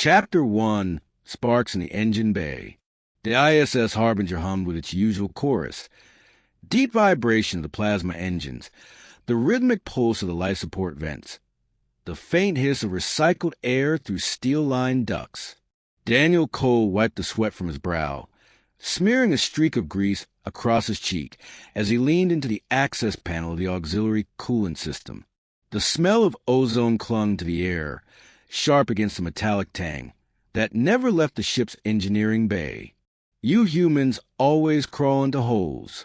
Chapter 1, Sparks in the Engine Bay. The ISS Harbinger hummed with its usual chorus. Deep vibration of the plasma engines, the rhythmic pulse of the life support vents, the faint hiss of recycled air through steel-lined ducts. Daniel Cole wiped the sweat from his brow, smearing a streak of grease across his cheek as he leaned into the access panel of the auxiliary coolant system. The smell of ozone clung to the air, sharp against the metallic tang that never left the ship's engineering bay. "You humans always crawl into holes,"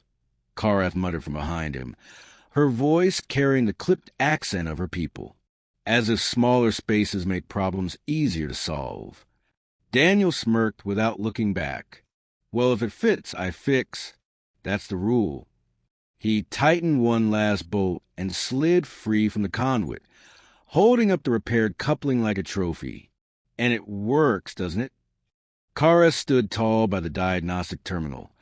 Karath muttered from behind him, her voice carrying the clipped accent of her people, as if smaller spaces make problems easier to solve. Daniel smirked without looking back. "Well, if it fits, I fix. That's the rule." He tightened one last bolt and slid free from the conduit, holding up the repaired coupling like a trophy. "And it works, doesn't it?" Kara stood tall by the diagnostic terminal,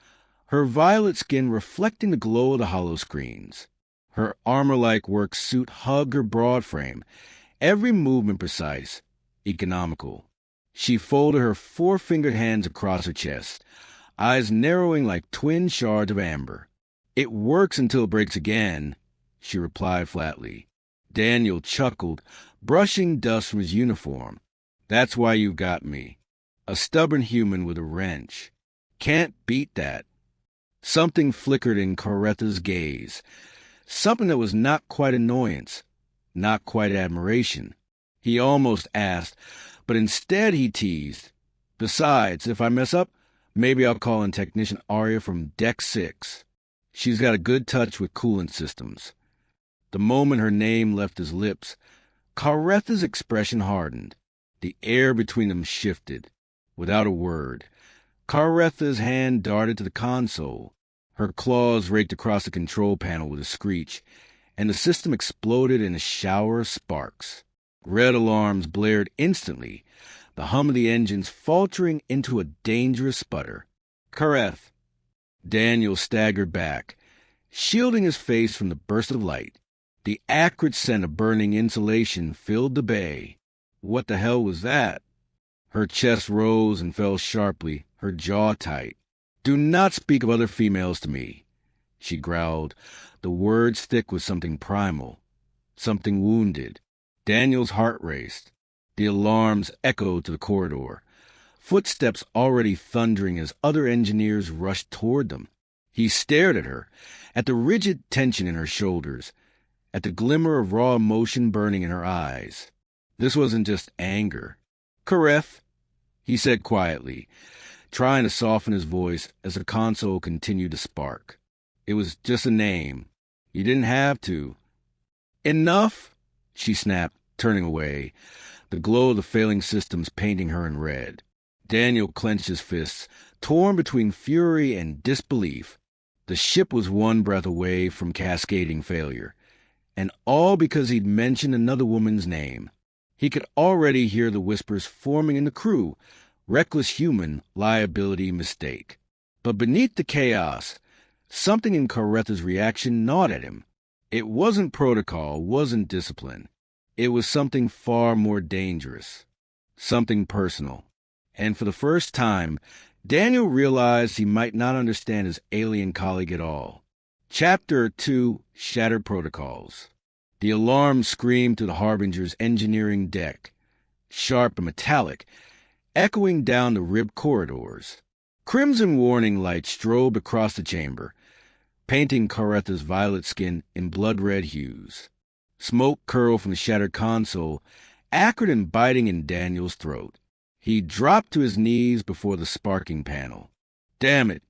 her violet skin reflecting the glow of the holoscreens. Her armor-like work suit hugged her broad frame, every movement precise, economical. She folded her four-fingered hands across her chest, eyes narrowing like twin shards of amber. "It works until it breaks again," she replied flatly. Daniel chuckled, brushing dust from his uniform. "That's why you've got me. A stubborn human with a wrench. Can't beat that." Something flickered in Coretha's gaze, something that was not quite annoyance, not quite admiration. He almost asked, but instead he teased. "Besides, if I mess up, maybe I'll call in Technician Arya from Deck 6. She's got a good touch with coolant systems." The moment her name left his lips, Coretha's expression hardened. The air between them shifted. Without a word, Coretha's hand darted to the console. Her claws raked across the control panel with a screech, and the system exploded in a shower of sparks. Red alarms blared instantly, the hum of the engines faltering into a dangerous sputter. "Kareth!" Daniel staggered back, shielding his face from the burst of light. The acrid scent of burning insulation filled the bay. What the hell was that? Her chest rose and fell sharply, her jaw tight. "Do not speak of other females to me," she growled, the words thick with something primal, something wounded. Daniel's heart raced. The alarms echoed to the corridor, footsteps already thundering as other engineers rushed toward them. He stared at her, at the rigid tension in her shoulders, at the glimmer of raw emotion burning in her eyes. This wasn't just anger. "Kareth," he said quietly, trying to soften his voice as the console continued to spark. "It was just a name. You didn't have to." "Enough!" she snapped, turning away, the glow of the failing systems painting her in red. Daniel clenched his fists, torn between fury and disbelief. The ship was one breath away from cascading failure, and all because he'd mentioned another woman's name. He could already hear the whispers forming in the crew, reckless human, liability, mistake. But beneath the chaos, something in Coretha's reaction gnawed at him. It wasn't protocol, wasn't discipline. It was something far more dangerous, something personal. And for the first time, Daniel realized he might not understand his alien colleague at all. Chapter 2, Shattered Protocols. The alarm screamed to the Harbinger's engineering deck, sharp and metallic, echoing down the ribbed corridors. Crimson warning lights strobed across the chamber, painting Coretha's violet skin in blood-red hues. Smoke curled from the shattered console, acrid and biting in Daniel's throat. He dropped to his knees before the sparking panel. "Damn it!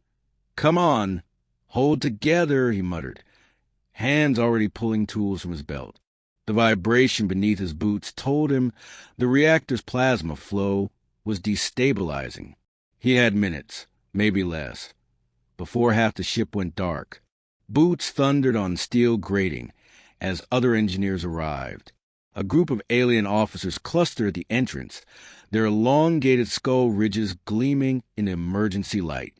Come on! Hold together," he muttered, hands already pulling tools from his belt. The vibration beneath his boots told him the reactor's plasma flow was destabilizing. He had minutes, maybe less, before half the ship went dark. Boots thundered on steel grating as other engineers arrived. A group of alien officers clustered at the entrance, their elongated skull ridges gleaming in the emergency light.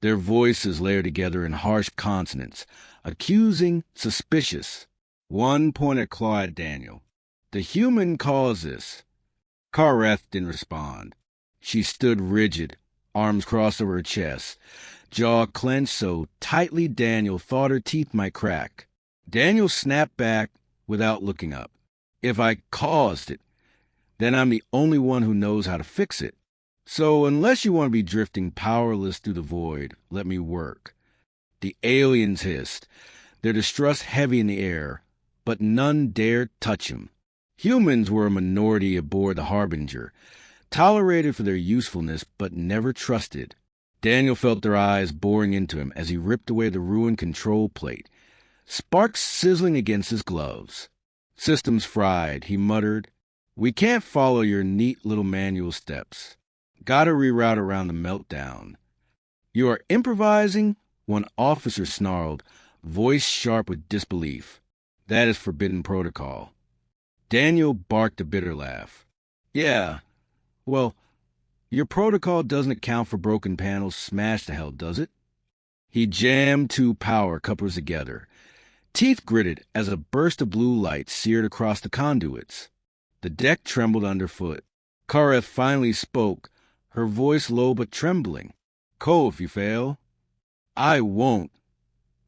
Their voices layered together in harsh consonants, accusing, suspicious. One pointed a claw at Daniel. "The human caused this." Kareth didn't respond. She stood rigid, arms crossed over her chest, jaw clenched so tightly Daniel thought her teeth might crack. Daniel snapped back without looking up. If I caused it, then I'm the only one who knows how to fix it. So unless you want to be drifting powerless through the void, let me work. The aliens hissed, their distrust heavy in the air, but none dared touch him. Humans were a minority aboard the Harbinger, tolerated for their usefulness but never trusted. Daniel felt their eyes boring into him as he ripped away the ruined control plate, sparks sizzling against his gloves. Systems fried, he muttered. We can't follow your neat little manual steps. Gotta reroute around the meltdown. You are improvising? One officer snarled, voice sharp with disbelief. That is forbidden protocol. Daniel barked a bitter laugh. Yeah, well, your protocol doesn't account for broken panels smashed to hell, does it? He jammed two power couplers together. Teeth gritted as a burst of blue light seared across the conduits. The deck trembled underfoot. Kareth finally spoke, her voice low but trembling. Ko if you fail. I won't,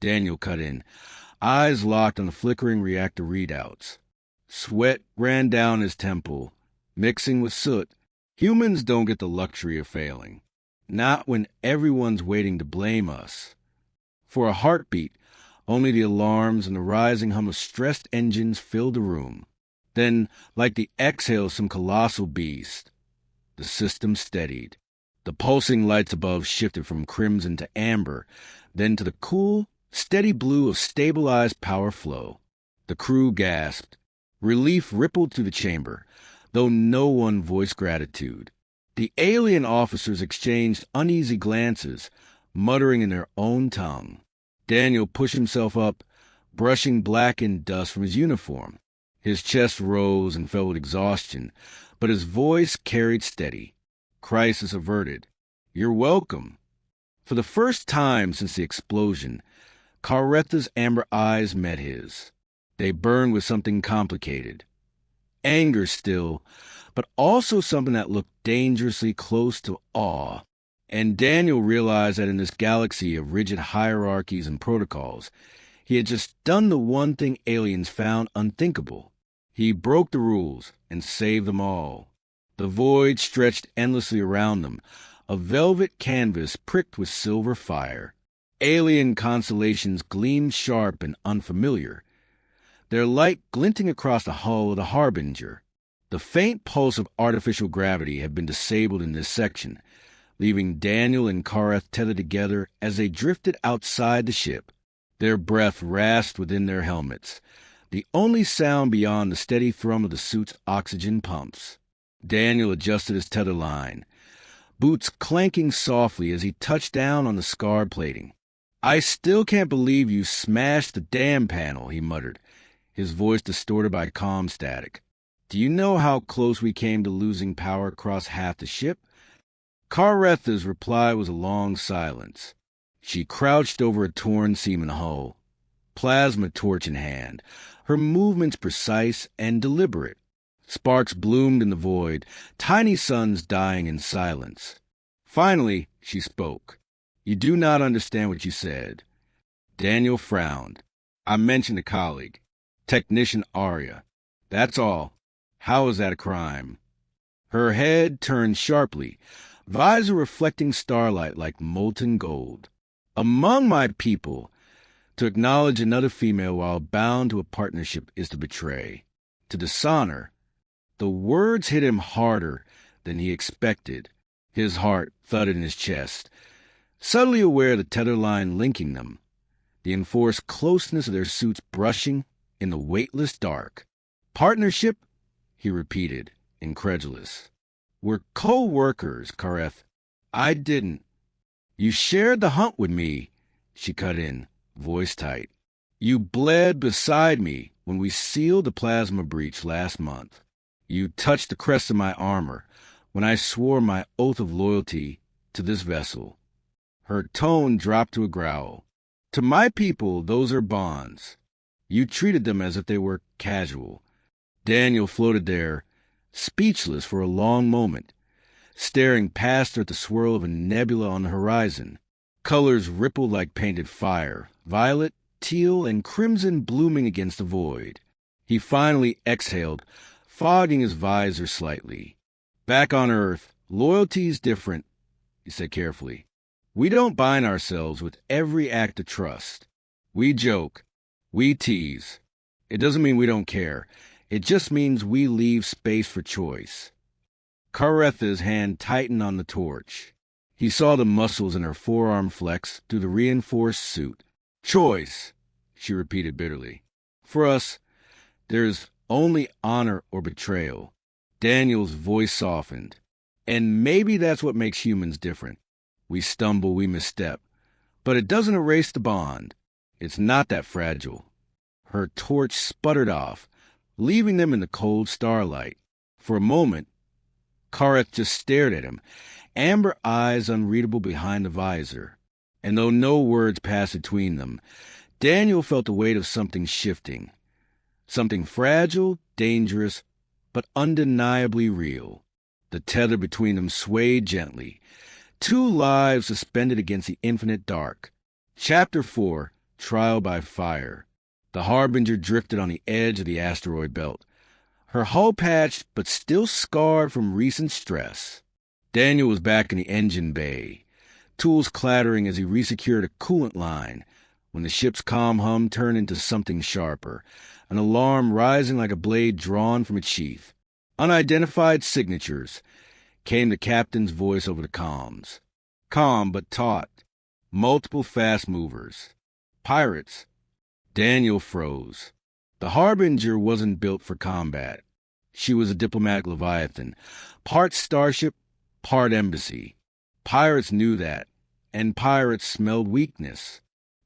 Daniel cut in, eyes locked on the flickering reactor readouts. Sweat ran down his temple, mixing with soot. Humans don't get the luxury of failing. Not when everyone's waiting to blame us. For a heartbeat, only the alarms and the rising hum of stressed engines filled the room. Then, like the exhale of some colossal beast, the system steadied. The pulsing lights above shifted from crimson to amber, then to the cool, steady blue of stabilized power flow. The crew gasped. Relief rippled through the chamber, though no one voiced gratitude. The alien officers exchanged uneasy glances, muttering in their own tongue. Daniel pushed himself up, brushing blackened dust from his uniform. His chest rose and fell with exhaustion, but his voice carried steady. Crisis averted. You're welcome. For the first time since the explosion, Kareth's amber eyes met his. They burned with something complicated. Anger still, but also something that looked dangerously close to awe. And Daniel realized that in this galaxy of rigid hierarchies and protocols, he had just done the one thing aliens found unthinkable. He broke the rules and saved them all. The void stretched endlessly around them, a velvet canvas pricked with silver fire. Alien constellations gleamed sharp and unfamiliar, their light glinting across the hull of the Harbinger. The faint pulse of artificial gravity had been disabled in this section, leaving Daniel and Kareth tethered together as they drifted outside the ship. Their breath rasped within their helmets, the only sound beyond the steady thrum of the suit's oxygen pumps. Daniel adjusted his tether line, boots clanking softly as he touched down on the scarred plating. I still can't believe you smashed the damn panel, he muttered, his voice distorted by comm static. Do you know how close we came to losing power across half the ship? Karetha's reply was a long silence. She crouched over a torn seaman hull, plasma torch in hand, her movements precise and deliberate. Sparks bloomed in the void, tiny suns dying in silence. Finally, she spoke. You do not understand what you said. Daniel frowned. I mentioned a colleague, Technician Arya. That's all. How is that a crime? Her head turned sharply, visor reflecting starlight like molten gold. Among my people, to acknowledge another female while bound to a partnership is to betray, to dishonor. The words hit him harder than he expected. His heart thudded in his chest, subtly aware of the tether line linking them, the enforced closeness of their suits brushing in the weightless dark. Partnership? He repeated, incredulous. We're co-workers, Kareth. I didn't. You shared the hunt with me, she cut in, voice tight. You bled beside me when we sealed the plasma breach last month. You touched the crest of my armor when I swore my oath of loyalty to this vessel. Her tone dropped to a growl. To my people, those are bonds. You treated them as if they were casual. Daniel floated there, speechless for a long moment, staring past her at the swirl of a nebula on the horizon. Colors rippled like painted fire, violet, teal, and crimson blooming against the void. He finally exhaled, fogging his visor slightly. Back on Earth, loyalty's different, he said carefully. We don't bind ourselves with every act of trust. We joke. We tease. It doesn't mean we don't care. It just means we leave space for choice. Karetha's hand tightened on the torch. He saw the muscles in her forearm flex through the reinforced suit. Choice, she repeated bitterly. For us, there's only honor or betrayal. Daniel's voice softened. And maybe that's what makes humans different. We stumble, we misstep. But it doesn't erase the bond. It's not that fragile. Her torch sputtered off, leaving them in the cold starlight. For a moment, Kareth just stared at him, amber eyes unreadable behind the visor. And though no words passed between them, Daniel felt the weight of something shifting. Something fragile, dangerous, but undeniably real. The tether between them swayed gently. Two lives suspended against the infinite dark. Chapter 4, Trial by Fire. The Harbinger drifted on the edge of the asteroid belt, her hull patched but still scarred from recent stress. Daniel was back in the engine bay, tools clattering as he resecured a coolant line, when the ship's calm hum turned into something sharper, an alarm rising like a blade drawn from its sheath. Unidentified signatures, came the captain's voice over the comms. Calm but taut. Multiple fast movers. Pirates. Daniel froze. The Harbinger wasn't built for combat. She was a diplomatic leviathan, part starship, part embassy. Pirates knew that, and pirates smelled weakness.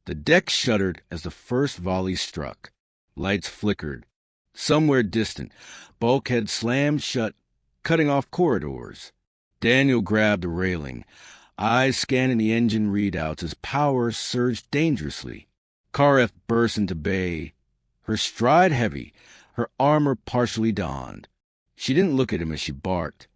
The deck shuddered as the first volley struck. Lights flickered. Somewhere distant, bulkheads slammed shut, cutting off corridors. Daniel grabbed the railing, eyes scanning the engine readouts as power surged dangerously. Kareth burst into bay, her stride heavy, her armor partially donned. She didn't look at him as she barked.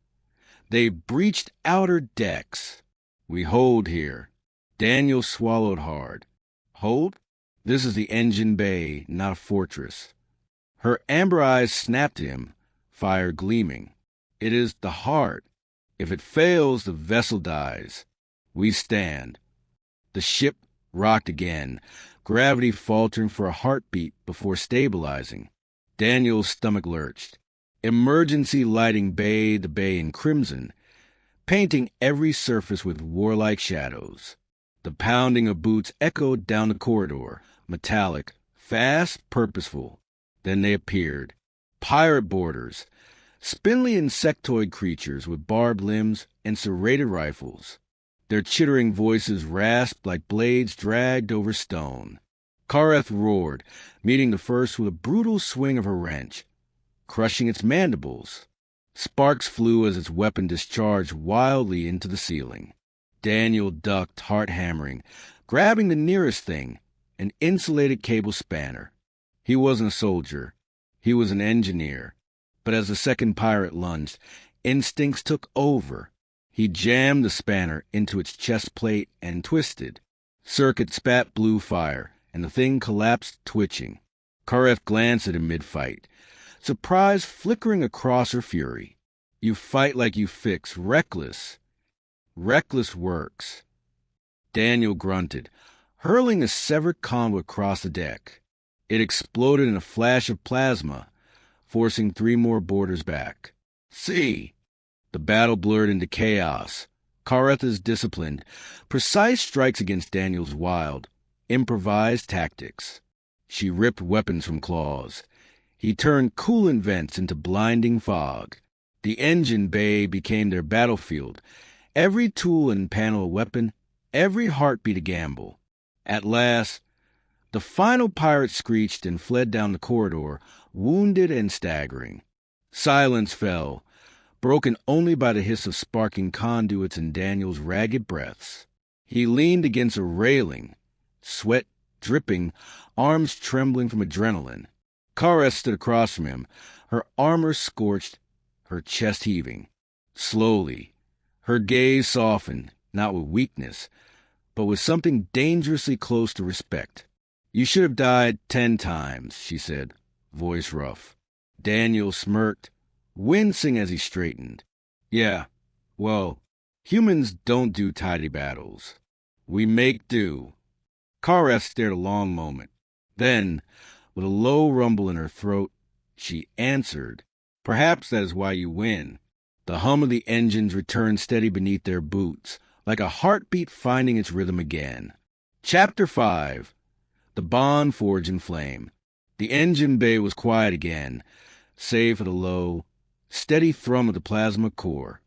They breached outer decks. We hold here. Daniel swallowed hard. Hold? This is the engine bay, not a fortress. Her amber eyes snapped at him, fire gleaming. It is the heart. If it fails, the vessel dies. We stand. The ship rocked again, gravity faltering for a heartbeat before stabilizing. Daniel's stomach lurched. Emergency lighting bathed the bay in crimson, painting every surface with warlike shadows. The pounding of boots echoed down the corridor, metallic, fast, purposeful. Then they appeared. Pirate boarders, spindly insectoid creatures with barbed limbs and serrated rifles. Their chittering voices rasped like blades dragged over stone. Kareth roared, meeting the first with a brutal swing of her wrench, crushing its mandibles. Sparks flew as its weapon discharged wildly into the ceiling. Daniel ducked, heart hammering, grabbing the nearest thing, an insulated cable spanner. He wasn't a soldier. He was an engineer. But as the second pirate lunged, instincts took over. He jammed the spanner into its chest plate and twisted. Circuit spat blue fire, and the thing collapsed, twitching. Kareth glanced at him mid-fight, surprise flickering across her fury. You fight like you fix, reckless. Reckless works. Daniel grunted, hurling a severed convo across the deck. It exploded in a flash of plasma, forcing 3 more boarders back. See! The battle blurred into chaos. Karetha's disciplined, precise strikes against Daniel's wild, improvised tactics. She ripped weapons from claws. He turned coolant vents into blinding fog. The engine bay became their battlefield. Every tool and panel a weapon, every heartbeat a gamble. At last, the final pirate screeched and fled down the corridor, wounded and staggering. Silence fell, broken only by the hiss of sparking conduits and Daniel's ragged breaths. He leaned against a railing, sweat dripping, arms trembling from adrenaline. Kareth stood across from him, her armor scorched, her chest heaving. Slowly, her gaze softened, not with weakness, but with something dangerously close to respect. "You should have died 10 times, she said, voice rough. Daniel smirked, wincing as he straightened. "Yeah, well, humans don't do tidy battles. We make do." Kareth stared a long moment. Then, with a low rumble in her throat, she answered, "Perhaps that is why you win." The hum of the engines returned steady beneath their boots, like a heartbeat finding its rhythm again. Chapter 5. The Bond Forged in Flame. The engine bay was quiet again, save for the low, steady thrum of the plasma core.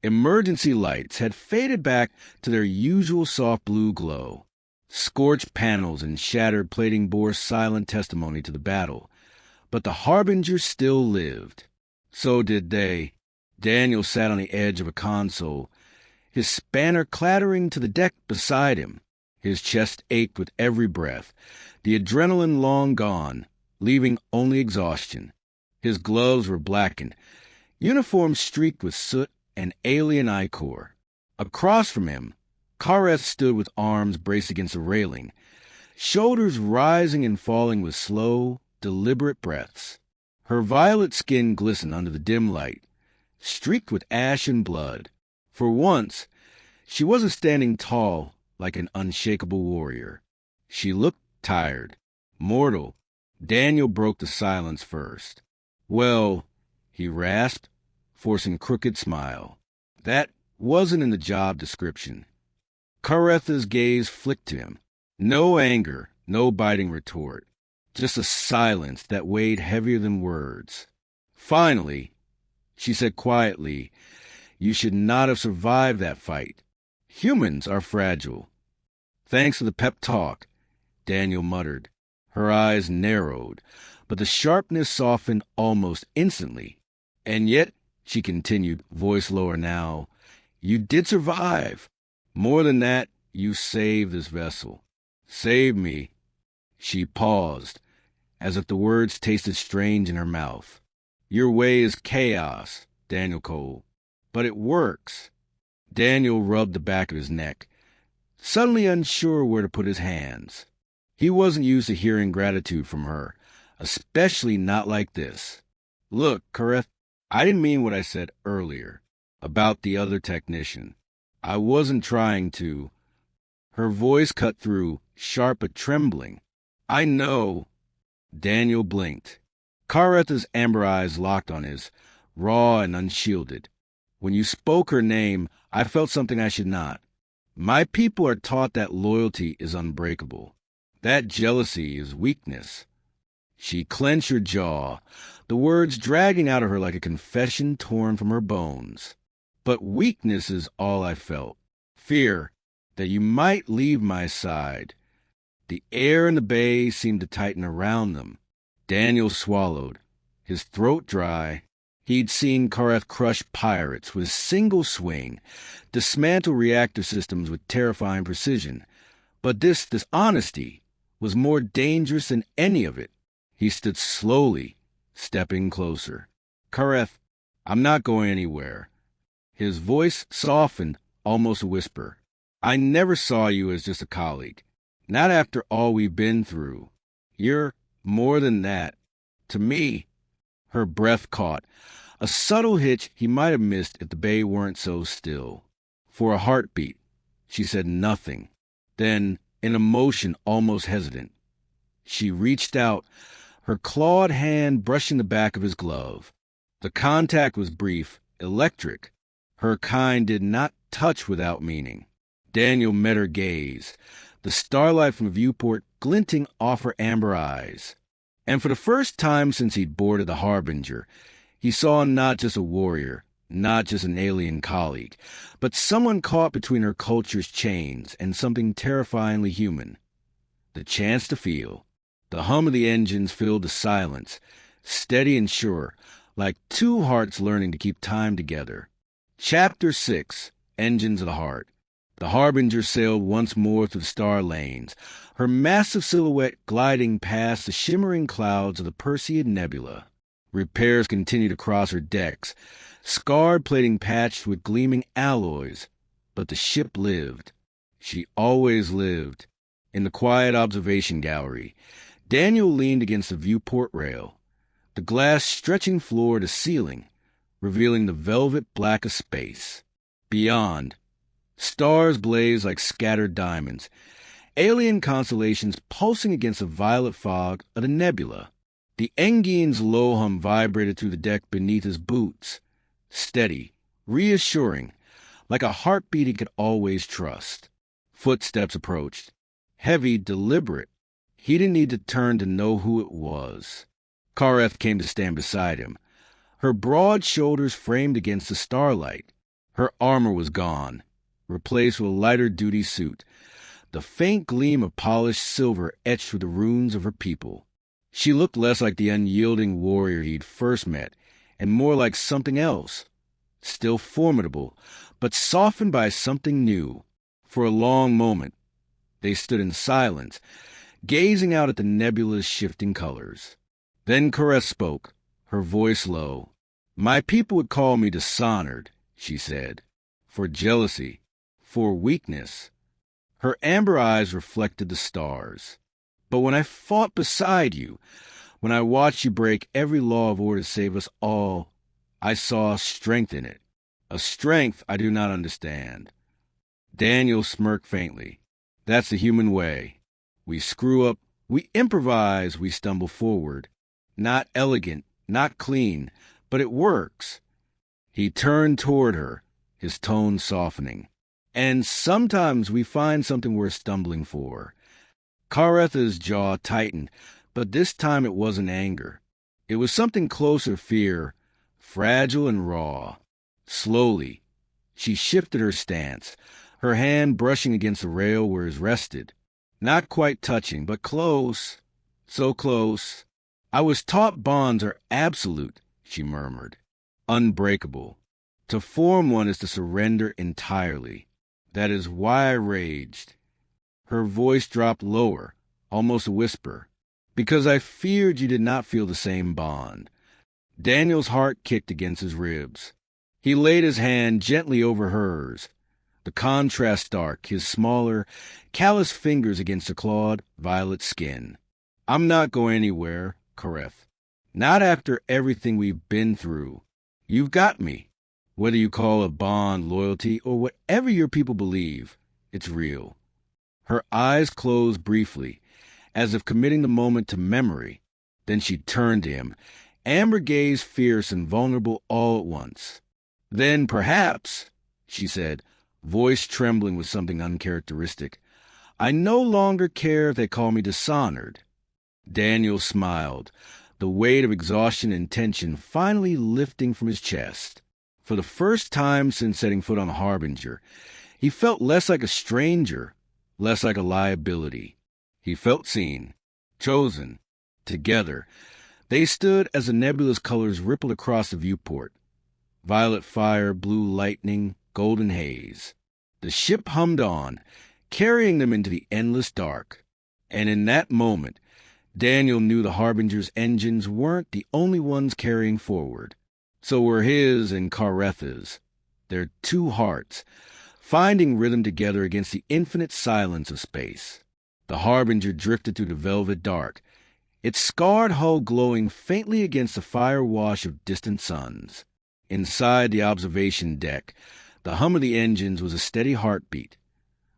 Emergency lights had faded back to their usual soft blue glow. Scorched panels and shattered plating bore silent testimony to the battle, but the Harbinger still lived. So did they. Daniel sat on the edge of a console, his spanner clattering to the deck beside him. His chest ached with every breath, the adrenaline long gone, leaving only exhaustion. His gloves were blackened, uniform streaked with soot and alien ichor. Across from him, Kareth stood with arms braced against a railing, shoulders rising and falling with slow, deliberate breaths. Her violet skin glistened under the dim light, streaked with ash and blood. For once, she wasn't standing tall like an unshakable warrior. She looked tired. "Mortal." Daniel broke the silence first. "Well," he rasped, forcing a crooked smile. "That wasn't in the job description." Karetha's gaze flicked to him. No anger, no biting retort. Just a silence that weighed heavier than words. Finally, she said quietly, "You should not have survived that fight. Humans are fragile." "Thanks for the pep talk," Daniel muttered. Her eyes narrowed, but the sharpness softened almost instantly. "And yet," she continued, voice lower now, "you did survive. More than that, you saved this vessel." "Saved me." She paused, as if the words tasted strange in her mouth. "Your way is chaos, Daniel Cole. But it works." Daniel rubbed the back of his neck, suddenly unsure where to put his hands. He wasn't used to hearing gratitude from her, especially not like this. "Look, Kareth, I didn't mean what I said earlier about the other technician. I wasn't trying to." Her voice cut through, sharp but trembling. "I know." Daniel blinked. Karetha's amber eyes locked on his, raw and unshielded. "When you spoke her name, I felt something I should not. My people are taught that loyalty is unbreakable, that jealousy is weakness." She clenched her jaw, the words dragging out of her like a confession torn from her bones. "But weakness is all I felt. Fear that you might leave my side." The air in the bay seemed to tighten around them. Daniel swallowed, his throat dry. He'd seen Kareth crush pirates with a single swing, dismantle reactor systems with terrifying precision. But this dishonesty was more dangerous than any of it. He stood slowly, stepping closer. "Kareth, I'm not going anywhere." His voice softened, almost a whisper. "I never saw you as just a colleague. Not after all we've been through. You're more than that. To me." Her breath caught, a subtle hitch he might have missed if the bay weren't so still. For a heartbeat, she said nothing. Then, in a motion almost hesitant, she reached out, her clawed hand brushing the back of his glove. The contact was brief, electric. Her kind did not touch without meaning. Daniel met her gaze, the starlight from the viewport glinting off her amber eyes. And for the first time since he'd boarded the Harbinger, he saw not just a warrior, not just an alien colleague, but someone caught between her culture's chains and something terrifyingly human. The chance to feel. The hum of the engines filled the silence, steady and sure, like two hearts learning to keep time together. Chapter 6. Engines of the Heart. The Harbinger sailed once more through the star lanes, her massive silhouette gliding past the shimmering clouds of the Perseid Nebula. Repairs continued across her decks, scarred plating patched with gleaming alloys. But the ship lived. She always lived. In the quiet observation gallery, Daniel leaned against the viewport rail, the glass stretching floor to ceiling, revealing the velvet black of space. Beyond, stars blazed like scattered diamonds, alien constellations pulsing against the violet fog of the nebula. The Engine's low hum vibrated through the deck beneath his boots, steady, reassuring, like a heartbeat he could always trust. Footsteps approached, heavy, deliberate. He didn't need to turn to know who it was. Kareth came to stand beside him, her broad shoulders framed against the starlight. Her armor was gone, replaced with a lighter-duty suit, the faint gleam of polished silver etched with the runes of her people. She looked less like the unyielding warrior he'd first met, and more like something else, still formidable, but softened by something new. For a long moment, they stood in silence, gazing out at the nebula's shifting colors. Then Kareth spoke, her voice low. "My people would call me dishonored," she said, "for jealousy, for weakness." Her amber eyes reflected the stars. "But when I fought beside you, when I watched you break every law of order to save us all, I saw strength in it, a strength I do not understand." Daniel smirked faintly. "That's the human way. We screw up, we improvise, we stumble forward. Not elegant, not clean, but it works." He turned toward her, his tone softening. "And sometimes we find something worth stumbling for." Kareth's jaw tightened, but this time it wasn't anger. It was something closer, fear, fragile and raw. Slowly, she shifted her stance, her hand brushing against the rail where his rested. Not quite touching, but close, so close. "I was taught bonds are absolute," she murmured, "unbreakable. To form one is to surrender entirely. That is why I raged." Her voice dropped lower, almost a whisper. "Because I feared you did not feel the same bond." Daniel's heart kicked against his ribs. He laid his hand gently over hers, the contrast stark, his smaller, callous fingers against the clawed, violet skin. "I'm not going anywhere, Kareth. Not after everything we've been through. You've got me. Whether you call it bond, loyalty, or whatever your people believe, it's real." Her eyes closed briefly, as if committing the moment to memory. Then she turned to him, amber gaze fierce and vulnerable all at once. "Then perhaps," she said, voice trembling with something uncharacteristic, "I no longer care if they call me dishonored." Daniel smiled, the weight of exhaustion and tension finally lifting from his chest. For the first time since setting foot on Harbinger, he felt less like a stranger, less like a liability. He felt seen, chosen. Together, they stood as the nebula's colors rippled across the viewport. Violet fire, blue lightning, golden haze. The ship hummed on, carrying them into the endless dark. And in that moment, Daniel knew the Harbinger's engines weren't the only ones carrying forward. So were his and Kareth's, their two hearts, finding rhythm together against the infinite silence of space. The Harbinger drifted through the velvet dark, its scarred hull glowing faintly against the fire wash of distant suns. Inside the observation deck, the hum of the engines was a steady heartbeat,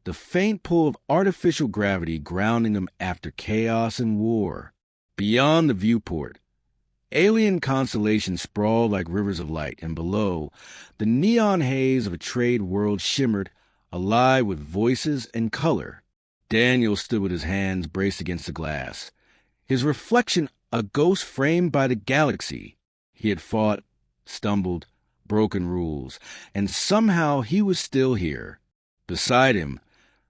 the faint pull of artificial gravity grounding them after chaos and war. Beyond the viewport, alien constellations sprawled like rivers of light, and below, the neon haze of a trade world shimmered, alive with voices and color. Daniel stood with his hands braced against the glass, his reflection a ghost framed by the galaxy. He had fought, stumbled, broken rules, and somehow he was still here. Beside him,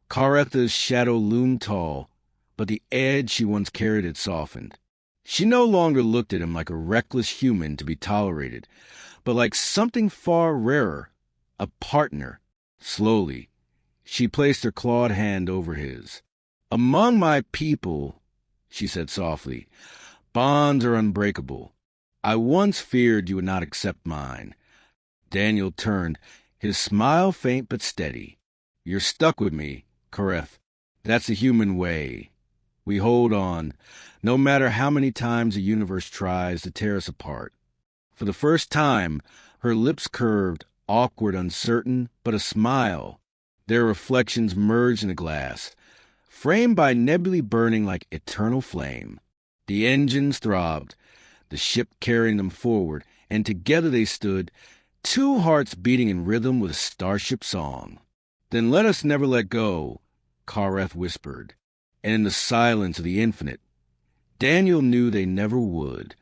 Kareth's shadow loomed tall, but the edge she once carried had softened. She no longer looked at him like a reckless human to be tolerated, but like something far rarer, a partner. Slowly, she placed her clawed hand over his. "Among my people," she said softly, "bonds are unbreakable. I once feared you would not accept mine. Daniel turned, his smile faint but steady. You're stuck with me, Kareth. That's the human way. We hold on, no matter how many times the universe tries to tear us apart. For the first time, her lips curved, awkward, uncertain, but a smile. Their reflections merged in the glass, framed by nebulae burning like eternal flame. The engines throbbed, the ship carrying them forward, and together they stood, two hearts beating in rhythm with a starship song. Then let us never let go, Kareth whispered, and in the silence of the infinite, Daniel knew they never would.